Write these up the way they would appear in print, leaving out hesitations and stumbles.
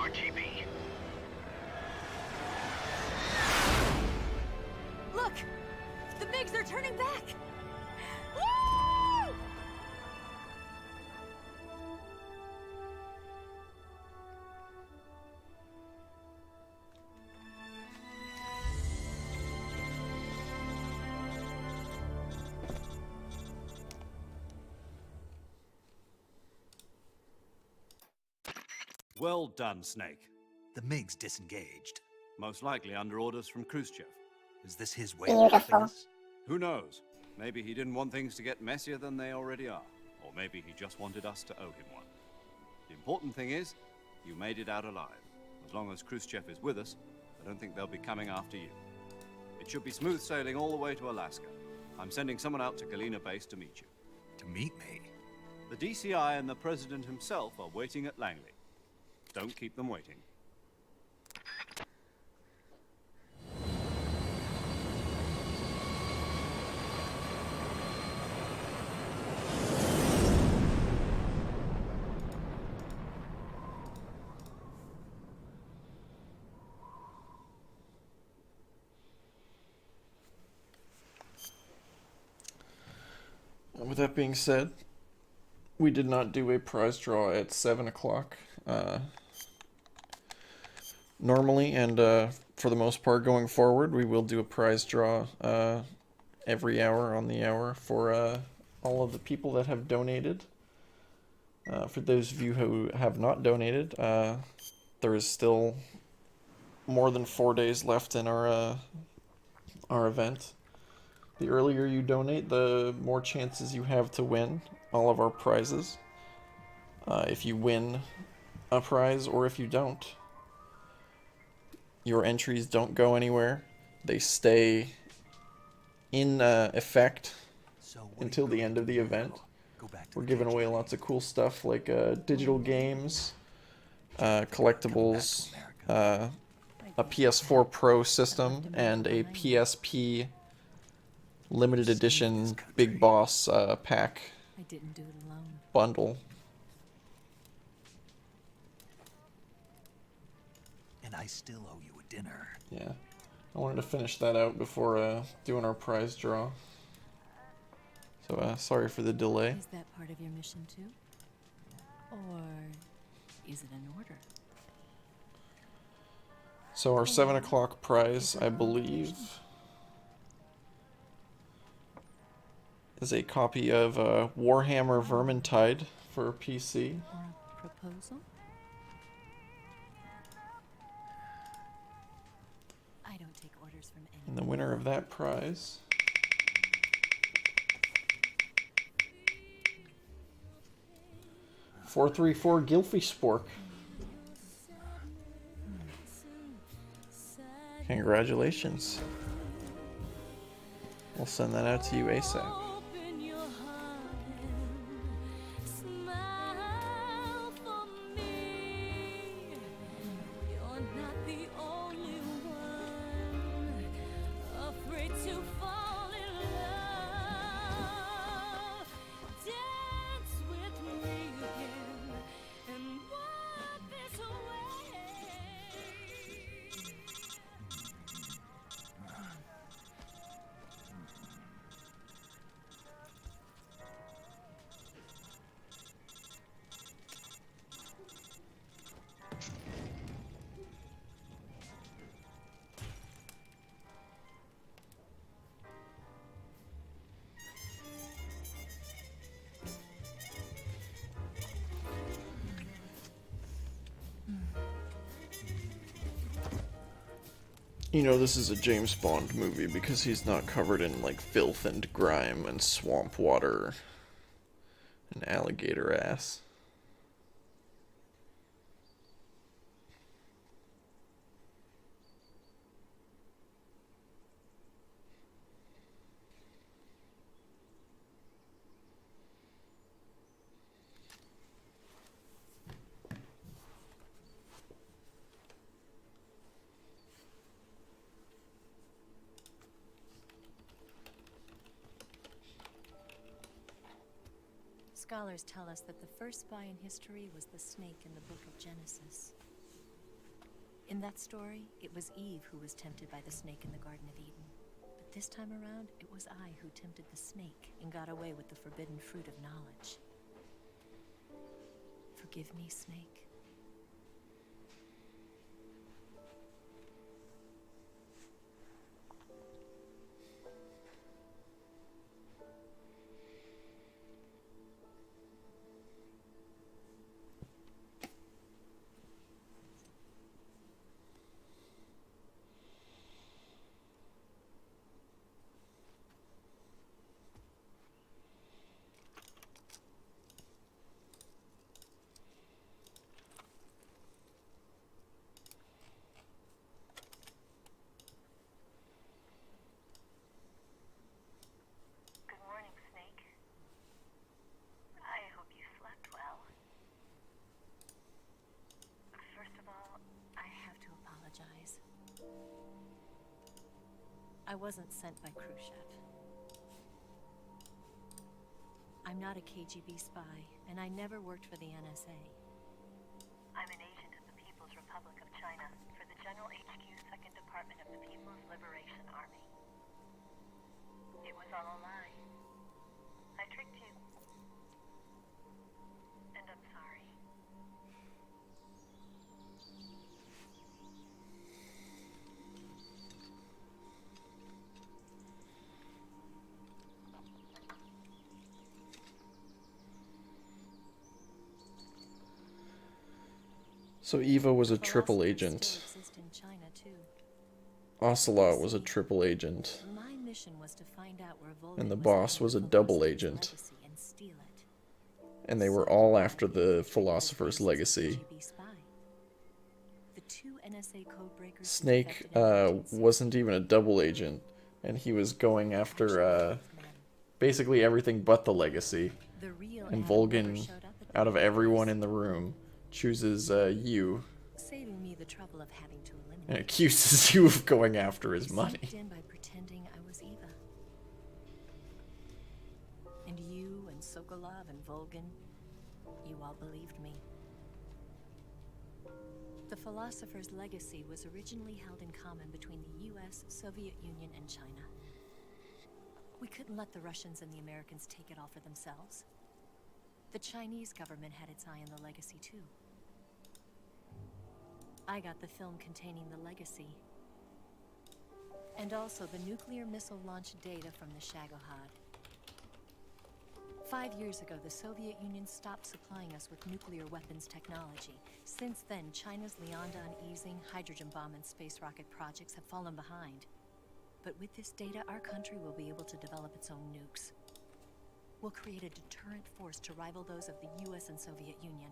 RGB. Look! The MiGs are turning back! Woo! Well done, Snake. The MiG's disengaged. Most likely under orders from Khrushchev. Is this his way of helping us? Who knows? Maybe he didn't want things to get messier than they already are. Or maybe he just wanted us to owe him one. The important thing is, you made it out alive. As long as Khrushchev is with us, I don't think they'll be coming after you. It should be smooth sailing all the way to Alaska. I'm sending someone out to Galena Base to meet you. To meet me? The DCI and the President himself are waiting at Langley. Don't keep them waiting. With that being said, we did not do a prize draw at 7 o'clock. Normally, and for the most part going forward, we will do a prize draw every hour on the hour for all of the people that have donated. For those of you who have not donated, there is still more than 4 days left in our event. The earlier you donate, the more chances you have to win all of our prizes. If you win a prize or if you don't, your entries don't go anywhere. They stay in effect until the end of the event. We're giving away lots of cool stuff like digital games, collectibles, a PS4 Pro system, and a PSP limited edition Big Boss pack I didn't do it alone. bundle. And I still owe you a dinner. Yeah, I wanted to finish that out before doing our prize draw. So sorry for the delay. Is that part of your mission too? Or is it an order? So our 7 o'clock prize, I believe, is a copy of Warhammer Vermintide for PC. Or a proposal? I don't take orders from anyone. And the winner of that prize .434 Gilfy Spork. Congratulations. We'll send that out to you ASAP. You know this is a James Bond movie because he's not covered in like filth and grime and swamp water and alligator ass. Scholars tell us that the first spy in history was the snake in the book of Genesis. In that story, it was Eve who was tempted by the snake in the Garden of Eden. But this time around, it was I who tempted the snake and got away with the forbidden fruit of knowledge. Forgive me, Snake. I wasn't sent by Khrushchev. I'm not a KGB spy, and I never worked for the NSA. I'm an agent of the People's Republic of China for the General HQ 2nd Department of the People's Liberation Army. It was all a lie. I tricked you. And I'm sorry. So Eva was a triple agent. Ocelot was a triple agent. My mission was to find out where And the boss was a double agent. And they were all after the Philosopher's Legacy. Snake wasn't even a double agent, and he was going after basically everything but the Legacy. And Volgin, out of everyone in the room, chooses you saving me the trouble of having to eliminate and accuses you of going after his money. in by pretending I was Eva. And you and Sokolov and Volgin, you all believed me. The Philosopher's Legacy was originally held in common between the US, Soviet Union, and China. We couldn't let the Russians and the Americans take it all for themselves. The Chinese government had its eye on the Legacy too. I got the film containing the Legacy. And also the nuclear missile launch data from the Shagohod. 5 years ago, the Soviet Union stopped supplying us with nuclear weapons technology. Since then, China's Liaodong easing, hydrogen bomb, and space rocket projects have fallen behind. But with this data, our country will be able to develop its own nukes. We'll create a deterrent force to rival those of the US and Soviet Union.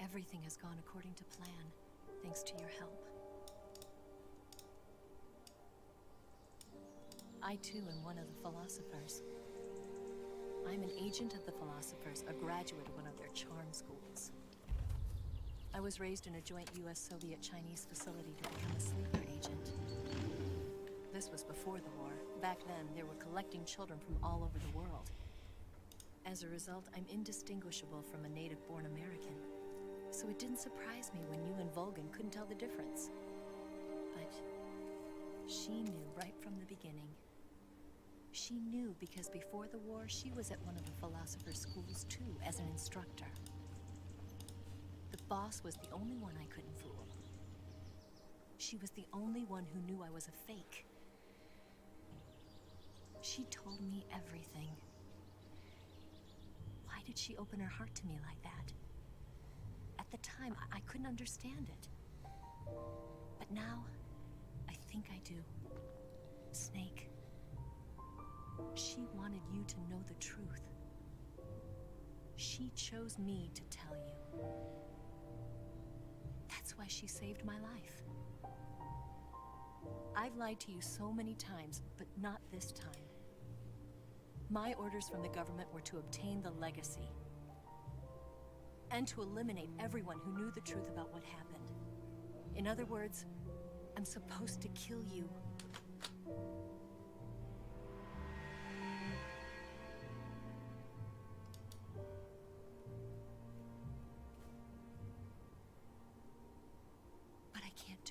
Everything has gone according to plan, thanks to your help. I too am one of the philosophers. I'm an agent of the philosophers, a graduate of one of their charm schools. I was raised in a joint US-Soviet-Chinese facility to become a sleeper agent. This was before the war. Back then, they were collecting children from all over the world. As a result, I'm indistinguishable from a native-born American. So it didn't surprise me when you and Volgin couldn't tell the difference. But she knew right from the beginning. She knew because before the war, she was at one of the philosopher's schools too, as an instructor. The boss was the only one I couldn't fool. She was the only one who knew I was a fake. She told me everything. Why did she open her heart to me like that? At the time, I couldn't understand it. But now, I think I do. Snake. She wanted you to know the truth. She chose me to tell you. That's why she saved my life. I've lied to you so many times, but not this time. My orders from the government were to obtain the Legacy. And to eliminate everyone who knew the truth about what happened. In other words, I'm supposed to kill you. But I can't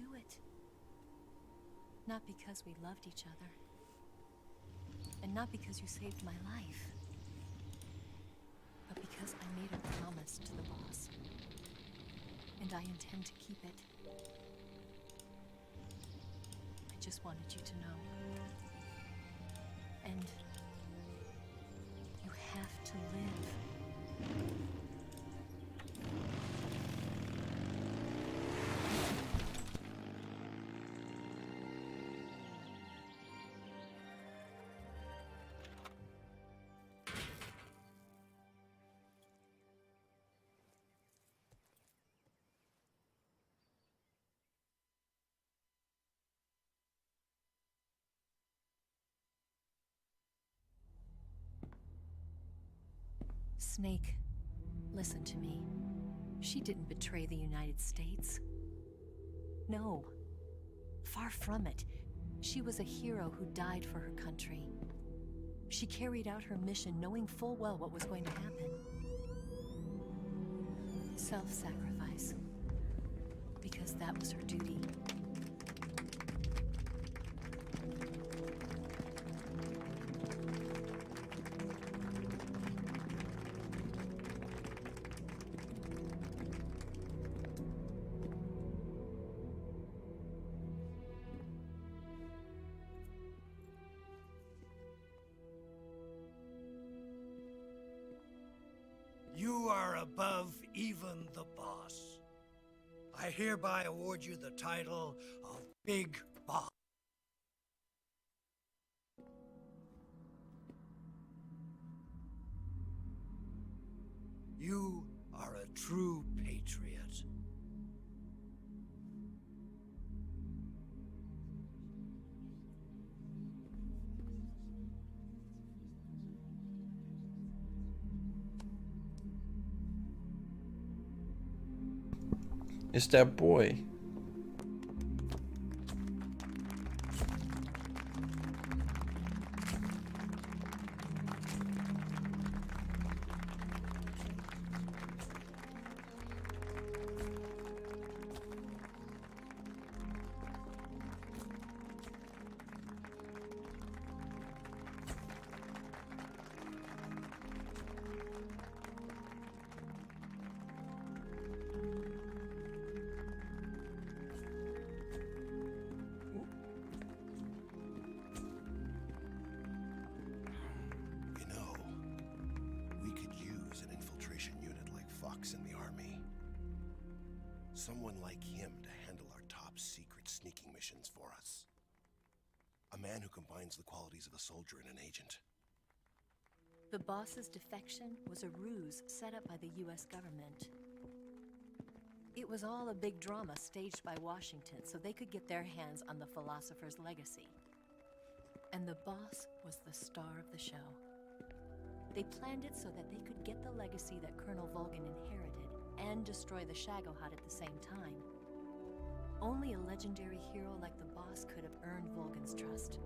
Not because we loved each other. And not because you saved my life. But because I made a promise to the boss. And I intend to keep it. I just wanted you to know. And you have to live. Snake, listen to me. She didn't betray the United States. No. Far from it. She was a hero who died for her country. She carried out her mission knowing full well what was going to happen. Self-sacrifice. Because that was her duty. You are above even the boss. I hereby award you the title of Big Boss. You are a true patriot. It's that boy. In the army. Someone like him to handle our top secret sneaking missions for us. A man who combines the qualities of a soldier and an agent. The boss's defection was a ruse set up by the US government. It was all a big drama staged by Washington so they could get their hands on the philosopher's legacy. And the boss was the star of the show. They planned it so that they could get the legacy that Colonel Volgan inherited and destroy the Shagohod at the same time. Only a legendary hero like the boss could have earned Volgan's trust.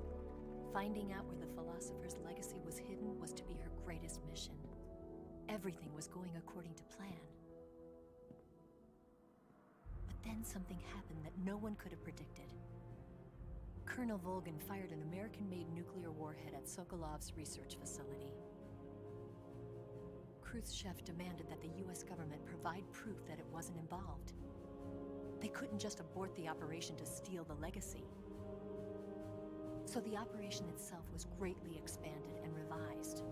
Finding out where the philosopher's legacy was hidden was to be her greatest mission. Everything was going according to plan. But then something happened that no one could have predicted. Colonel Volgan fired an American-made nuclear warhead at Sokolov's research facility. Khrushchev demanded that the US government provide proof that it wasn't involved. They couldn't just abort the operation to steal the legacy. So the operation itself was greatly expanded and revised.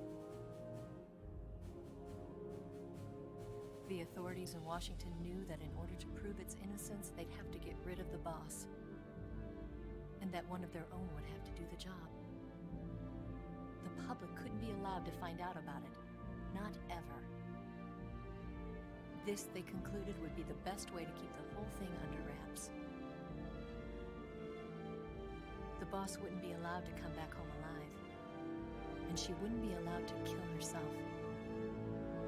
The authorities in Washington knew that in order to prove its innocence, they'd have to get rid of the boss. And that one of their own would have to do the job. The public couldn't be allowed to find out about it. Not ever. This, they concluded, would be the best way to keep the whole thing under wraps. The boss wouldn't be allowed to come back home alive. And she wouldn't be allowed to kill herself.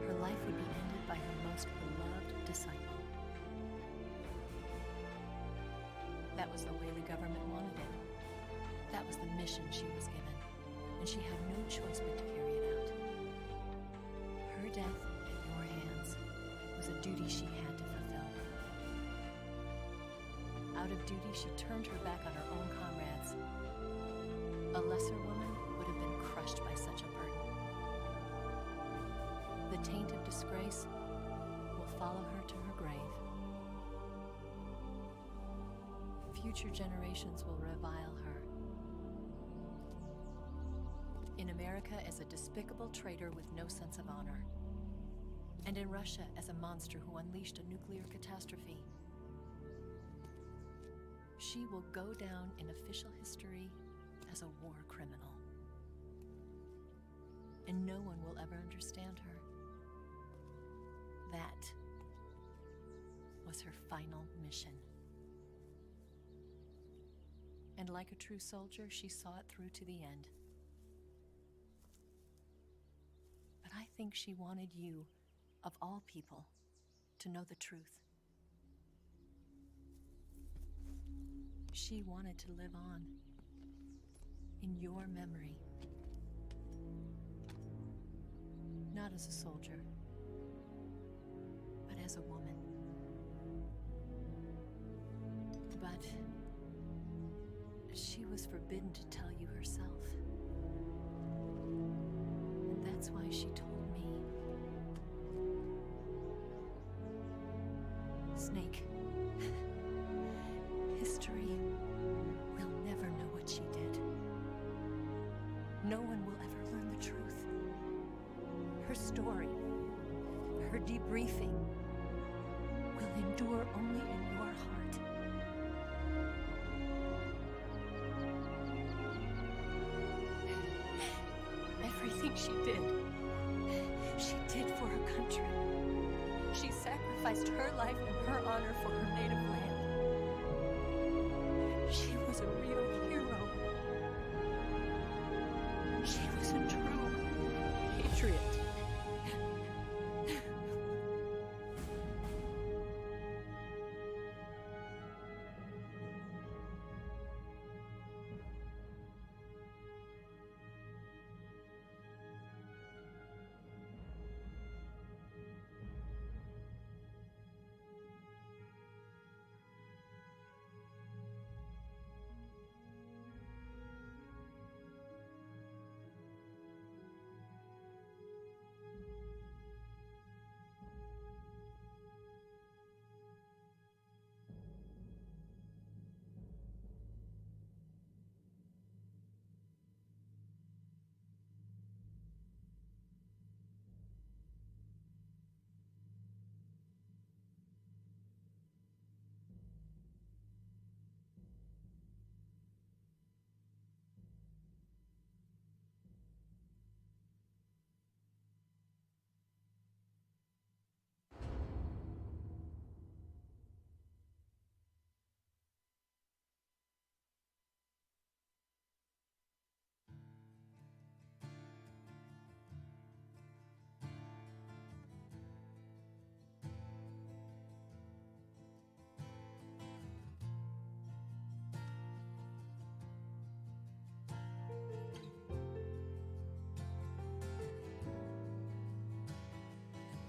Her life would be ended by her most beloved disciple. That was the way the government wanted it. That was the mission she was given. And she had no choice but to carry it out. Her death at your hands was a duty she had to fulfill. Out of duty, she turned her back on her own comrades hands. A lesser woman would have been crushed by such a burden. The taint of disgrace will follow her to her grave. Future generations will revile her. In America as a despicable traitor with no sense of honor. And in Russia as a monster who unleashed a nuclear catastrophe. She will go down in official history as a war criminal. And no one will ever understand her. That was her final mission. And like a true soldier, she saw it through to the end. But I think she wanted you, of all people, to know the truth. She wanted to live on in your memory. Not as a soldier, but as a woman. But she was forbidden to tell you herself. And that's why she told me. Snake, history will never know what she did. No one will ever learn the truth. Her story, her debriefing, will endure only in your heart. Everything she did for her country. She sacrificed her life and her honor for her native land. She was a real hero. She was a true patriot.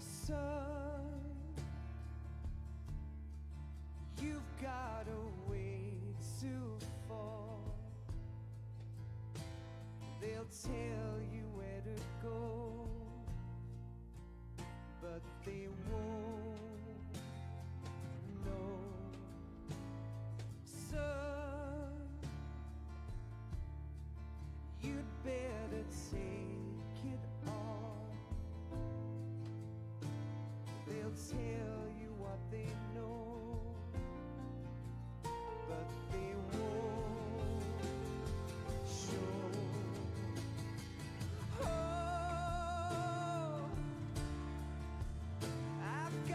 Son, you've got a ways to fall. They'll tell you where to go, but they won't know. Son, you'd better take it all. They'll tell you what they know, but they won't show. Oh, I've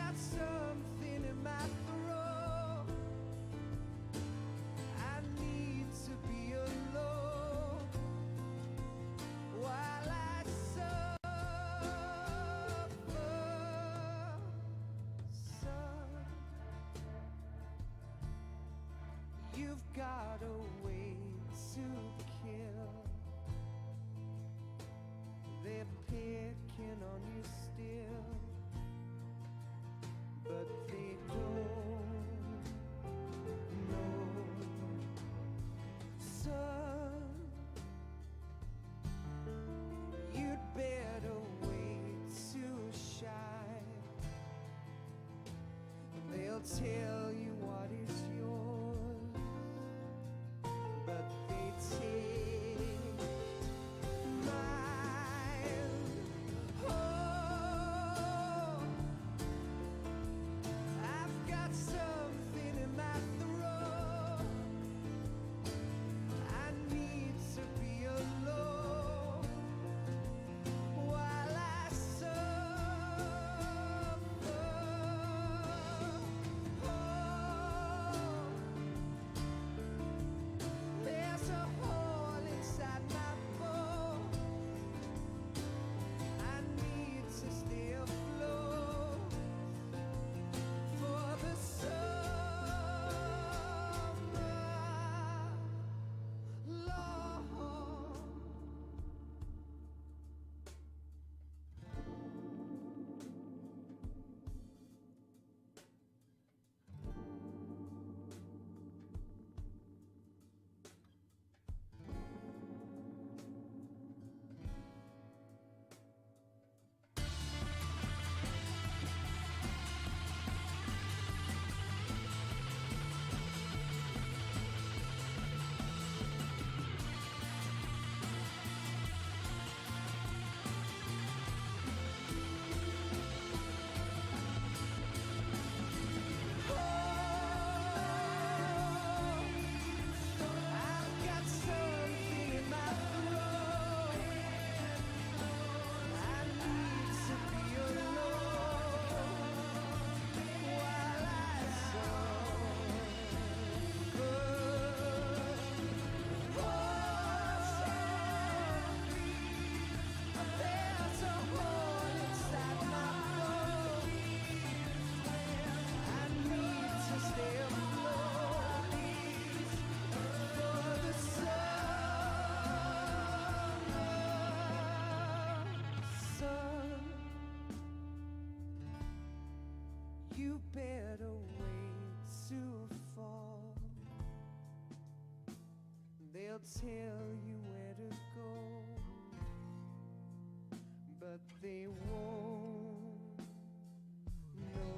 They'll tell you what is yours, but they take mine. Oh, I've got something in my throat. I need to be alone while I suffer. Oh, there's a hole inside my bones. I need to stay afloat for the summer, Lord. I've got something in my throat. I need to be alone while I suffer. There's a hole inside my bones. I need to stay afloat for the summer. Sun, you better wait to fall. They'll tell you where to go, but they won't know.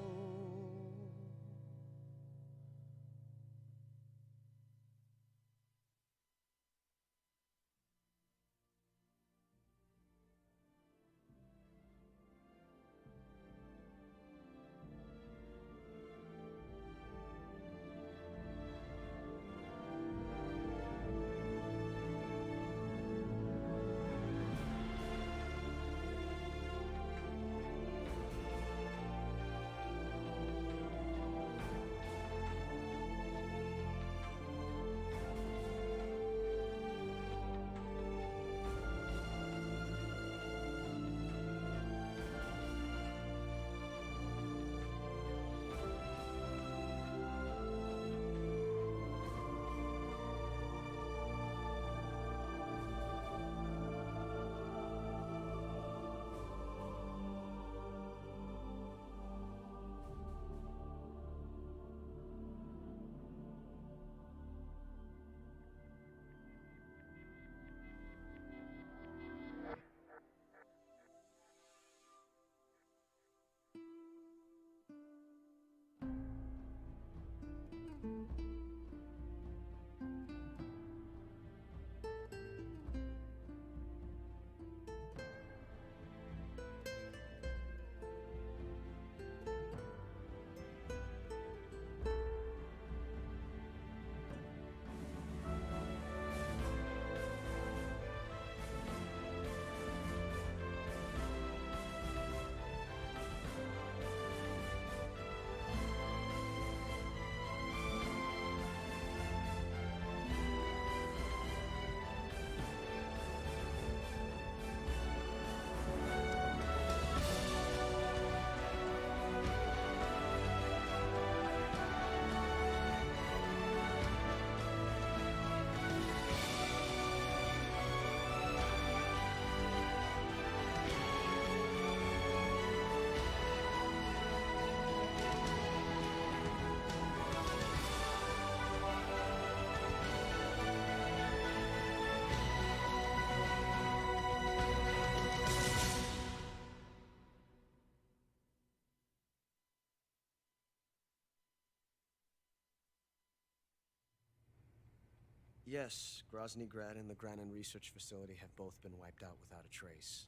Yes, Grozny Grad and the Granin Research Facility have both been wiped out without a trace.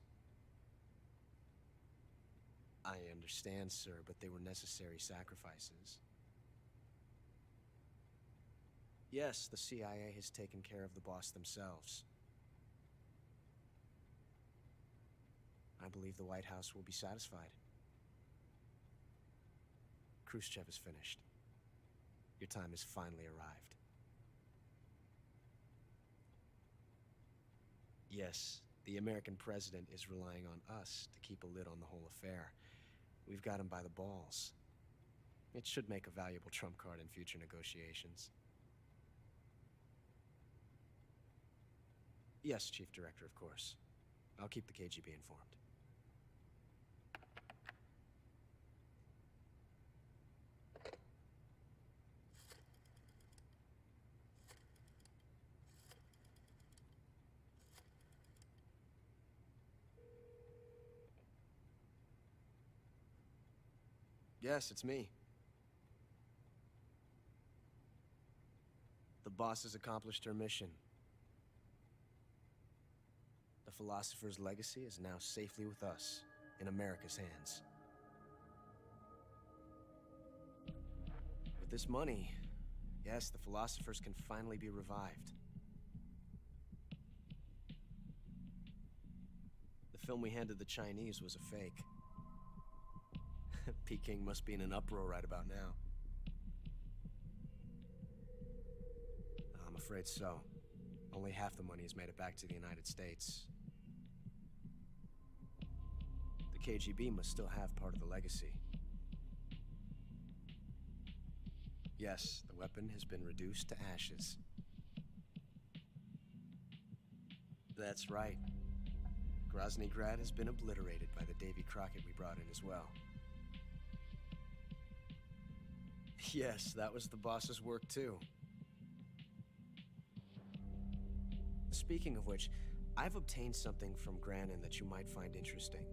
I understand, sir, but they were necessary sacrifices. Yes, the CIA has taken care of the boss themselves. I believe the White House will be satisfied. Khrushchev is finished. Your time has finally arrived. Yes, the American president is relying on us to keep a lid on the whole affair. We've got him by the balls. It should make a valuable trump card in future negotiations. Yes, Chief Director, of course. I'll keep the KGB informed. Yes, it's me. The boss has accomplished her mission. The philosopher's legacy is now safely with us, in America's hands. With this money, yes, the philosophers can finally be revived. The film we handed the Chinese was a fake. Peking must be in an uproar right about now. I'm afraid so. Only half the money has made it back to the United States. The KGB must still have part of the legacy. Yes, the weapon has been reduced to ashes. That's right. Grozny Grad has been obliterated by the Davy Crockett we brought in as well. Yes, that was the boss's work too. Speaking of which, I've obtained something from Granin that you might find interesting.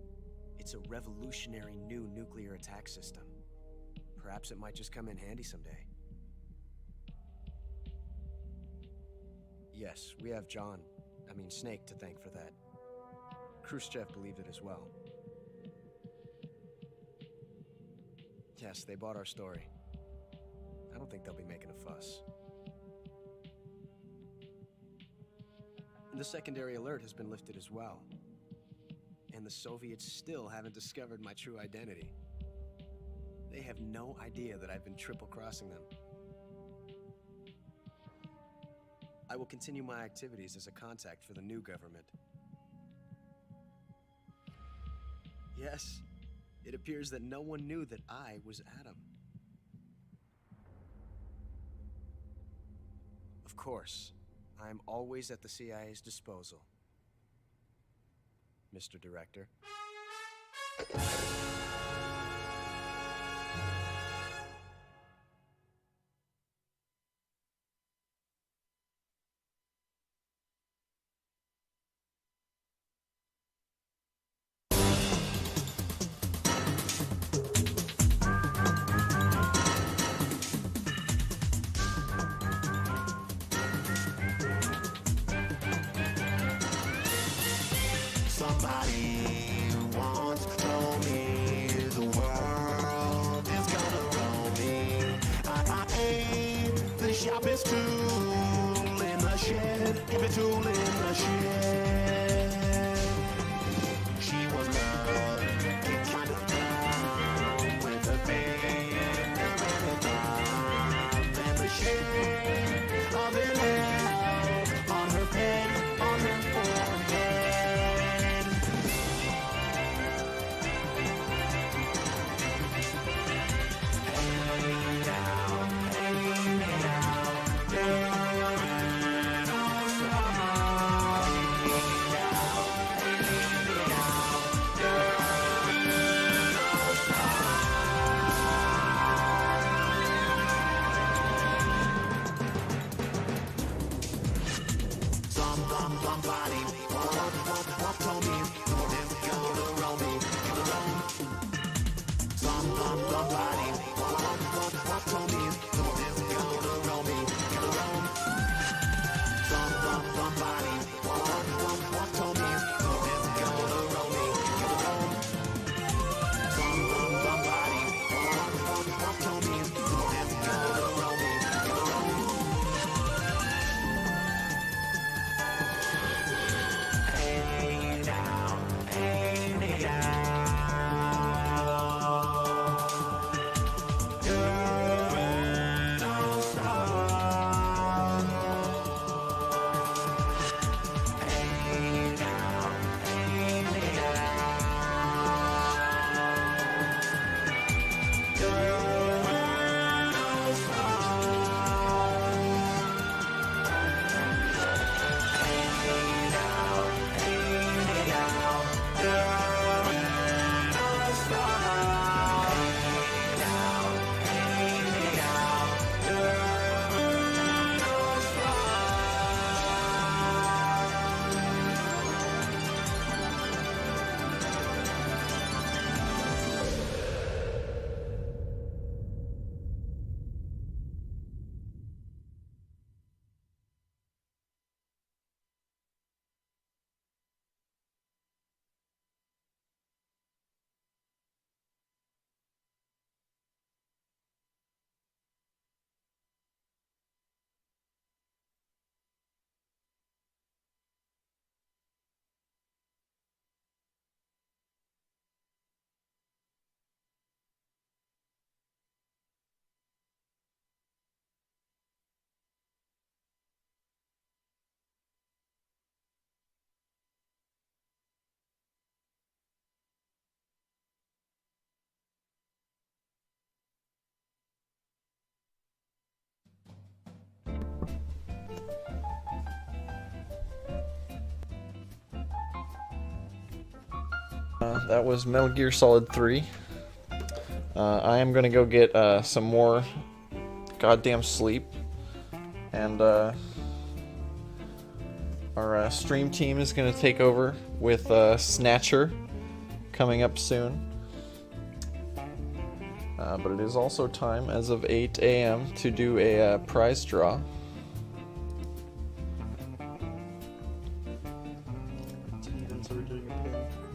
It's a revolutionary new nuclear attack system. Perhaps it might just come in handy someday. Yes, we have Snake to thank for that. Khrushchev believed it as well. Yes, they bought our story. I don't think they'll be making a fuss. The secondary alert has been lifted as well. And the Soviets still haven't discovered my true identity. They have no idea that I've been triple-crossing them. I will continue my activities as a contact for the new government. Yes, it appears that no one knew that I was Adam. Of course, I'm always at the CIA's disposal, Mr. Director. Somebody once told me the world is gonna roll me. I ain't the sharpest tool in the shed, if a tool in the shed. She was love, it kind of love, with a finger and a thumb, and the shade of it held on her head, on her forehead. Somebody what told me the world is gonna roll me, gonna roll. Somebody what told me the world is gonna roll me, gonna roll. That was Metal Gear Solid 3. I am gonna go get some more goddamn sleep, and our stream team is gonna take over with Snatcher coming up soon. But it is also time, as of 8 a.m., to do a prize draw.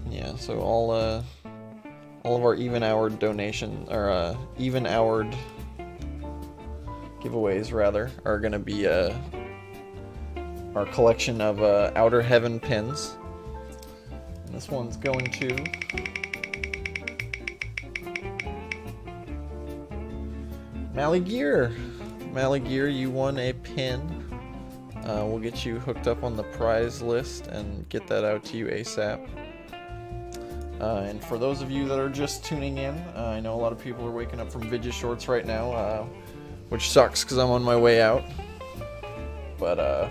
Yeah, so all of our even-houred donation, or even-houred giveaways, rather, are going to be our collection of Outer Heaven pins. And this one's going to Maligear. Maligear, you won a pin. We'll get you hooked up on the prize list and get that out to you ASAP. And for those of you that are just tuning in, I know a lot of people are waking up from Vidya Shorts right now, which sucks because I'm on my way out. But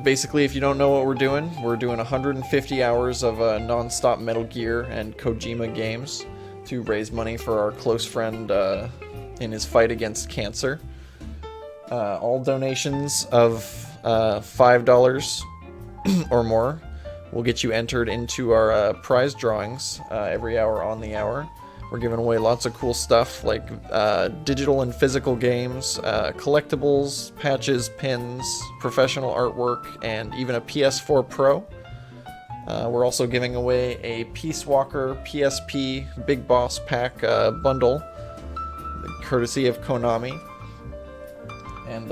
basically, if you don't know what we're doing 150 hours of non-stop Metal Gear and Kojima games to raise money for our close friend in his fight against cancer. All donations of $5 or more will get you entered into our prize drawings every hour on the hour. We're giving away lots of cool stuff like digital and physical games, collectibles, patches, pins, professional artwork, and even a PS4 Pro. We're also giving away a Peace Walker PSP Big Boss Pack bundle, courtesy of Konami. And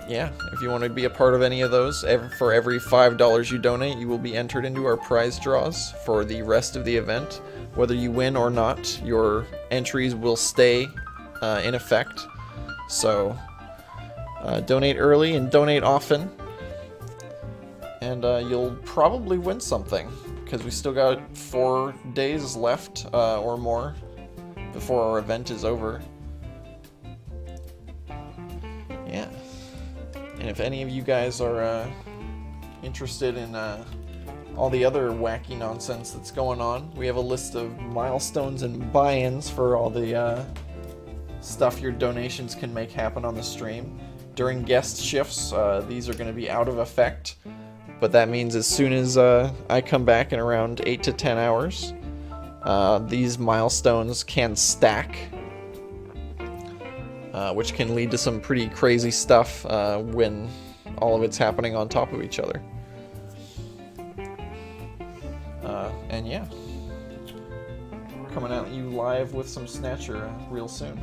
yeah, if you want to be a part of any of those, for every $5 you donate, you will be entered into our prize draws for the rest of the event. Whether you win or not, your entries will stay in effect. So donate early and donate often, and you'll probably win something, because we still got 4 days left or more before our event is over. Yeah. And if any of you guys are interested in all the other wacky nonsense that's going on, we have a list of milestones and buy-ins for all the stuff your donations can make happen on the stream. During guest shifts, these are going to be out of effect, but that means as soon as I come back in around 8 to 10 hours, these milestones can stack, which can lead to some pretty crazy stuff when all of it's happening on top of each other. And yeah, coming at you live with some Snatcher real soon.